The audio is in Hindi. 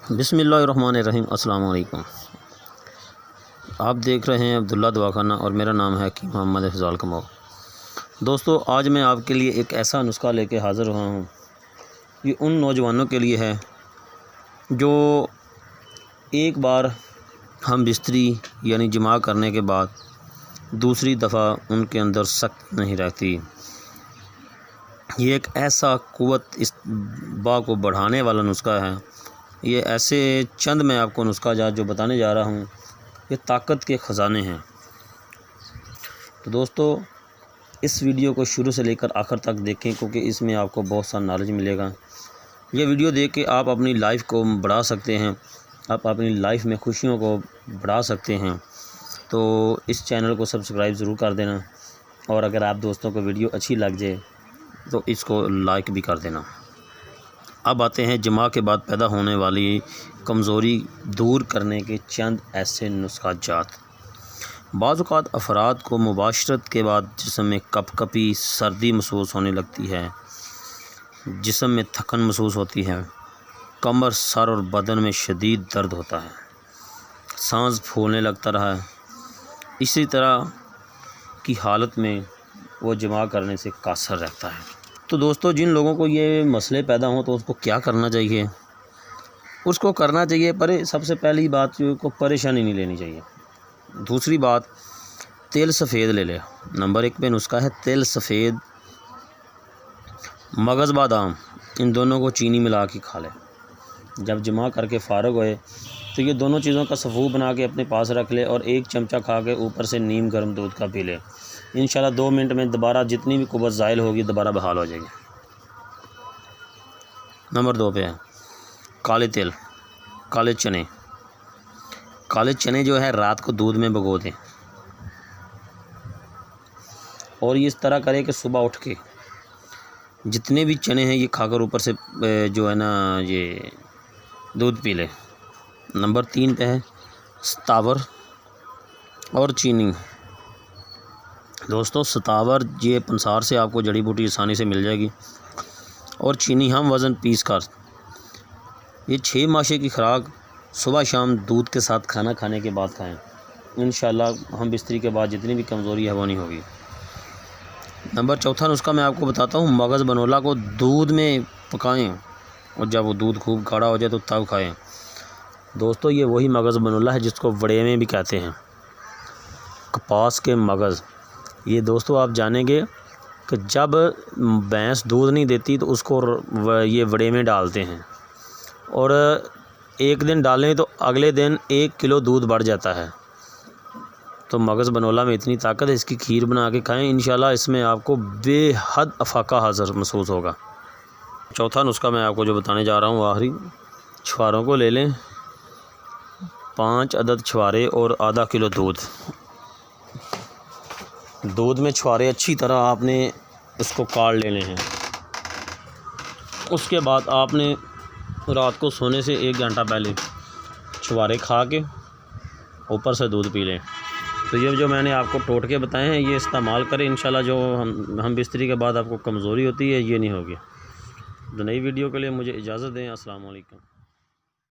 बिस्मिल्लाहिर्रहमानिर्रहीम। अस्सलाम वालेकुम। आप देख रहे हैं अब्दुल्ला दवाखाना और मेरा नाम है हकीम मोहम्मद फ़ज़ाल कमाल। दोस्तों, आज मैं आपके लिए एक ऐसा नुस्खा लेके हाज़िर हुआ हूँ। ये उन नौजवानों के लिए है जो एक बार हम बिस्तरी यानी जमा करने के बाद दूसरी दफ़ा उनके अंदर सख्त नहीं रहती। ये एक ऐसा क़ुव्वत इस बा को बढ़ाने वाला नुस्खा है। ये ऐसे चंद मैं आपको नुस्खा जो बताने जा रहा हूँ, ये ताकत के ख़जाने हैं। तो दोस्तों, इस वीडियो को शुरू से लेकर आखिर तक देखें, क्योंकि इसमें आपको बहुत सा नॉलेज मिलेगा। ये वीडियो देख के आप अपनी लाइफ को बढ़ा सकते हैं, आप अपनी लाइफ में खुशियों को बढ़ा सकते हैं। तो इस चैनल को सब्सक्राइब ज़रूर कर देना, और अगर आप दोस्तों को वीडियो अच्छी लग जाए तो इसको लाइक भी कर देना। अब आते हैं जमा के बाद पैदा होने वाली कमज़ोरी दूर करने के चंद ऐसे नुस्खाजात। बाज़ औक़ात अफराद को मुबाशरत के बाद जिस्म में कपकपी सर्दी महसूस होने लगती है, जिस्म में थकन महसूस होती है, कमर, सर और बदन में शदीद दर्द होता है, सांस फूलने लगता रहा है। इसी तरह की हालत में वो जमा करने से कासर रहता है। तो दोस्तों, जिन लोगों को ये मसले पैदा हों तो उसको क्या करना चाहिए? उसको करना चाहिए, पर सबसे पहली बात जो को परेशानी नहीं लेनी चाहिए। दूसरी बात, तेल सफ़ेद ले ले। नंबर 1 पे नुस्खा है तेल सफ़ेद, मगज़ बादाम, इन दोनों को चीनी मिला के खा ले। जब जमा करके फ़ारग होए तो ये दोनों चीज़ों का सफ़ू बना के अपने पास रख ले, और 1 चमचा खा के ऊपर से नीम गर्म दूध का पी ले। इंशाल्लाह 2 मिनट में दोबारा जितनी भी कुव्वत ज़ाइल होगी दोबारा बहाल हो जाएगी। नंबर 2 पे है काले तिल, काले चने। काले चने जो है रात को दूध में भिगो दें, और ये इस तरह करें कि सुबह उठ के जितने भी चने हैं ये खाकर ऊपर से जो है ना ये दूध पी ले। नंबर 3 पे है सतावर और चीनी। दोस्तों, सतावर ये पंसार से आपको जड़ी बूटी आसानी से मिल जाएगी, और चीनी हम वज़न पीस कर, ये 6 माशे की खुराक सुबह शाम दूध के साथ खाना खाने के बाद खाएं। इंशाल्लाह हम बिस्तरी के बाद जितनी भी कमज़ोरी है वो नहीं होगी। नंबर 4 नुस्खा मैं आपको बताता हूँ। मगज़ बनोला को दूध में पकाएं, और जब वो दूध खूब गाढ़ा हो जाए तो तब खाएं। दोस्तों, ये वही मगज़ बनोला है जिसको वड़ेवें भी कहते हैं, कपास के मगज़। ये दोस्तों आप जानेंगे कि जब भैंस दूध नहीं देती तो उसको ये वड़ेवें डालते हैं, और एक दिन डालें तो अगले दिन 1 किलो दूध बढ़ जाता है। तो मगज़ बनोला में इतनी ताकत है, इसकी खीर बना के खाएं। इंशाल्लाह इसमें आपको बेहद अफाका हाज़िर महसूस होगा। 4था नुस्खा मैं आपको जो बताने जा रहा हूँ आखिरी, छुहारों को ले लें, 5 अदद छुहारे और आधा किलो दूध। दूध में छुहारे अच्छी तरह आपने इसको काढ़ लेने हैं। उसके बाद आपने रात को सोने से 1 घंटा पहले छुहारे खा के ऊपर से दूध पी लें। तो ये जो मैंने आपको टोटके बताए हैं ये इस्तेमाल करें। इंशाल्लाह जो हम बिस्तरी के बाद आपको कमज़ोरी होती है ये नहीं होगी। तो नई वीडियो के लिए मुझे इजाज़त दें। अस्सलाम वालेकुम।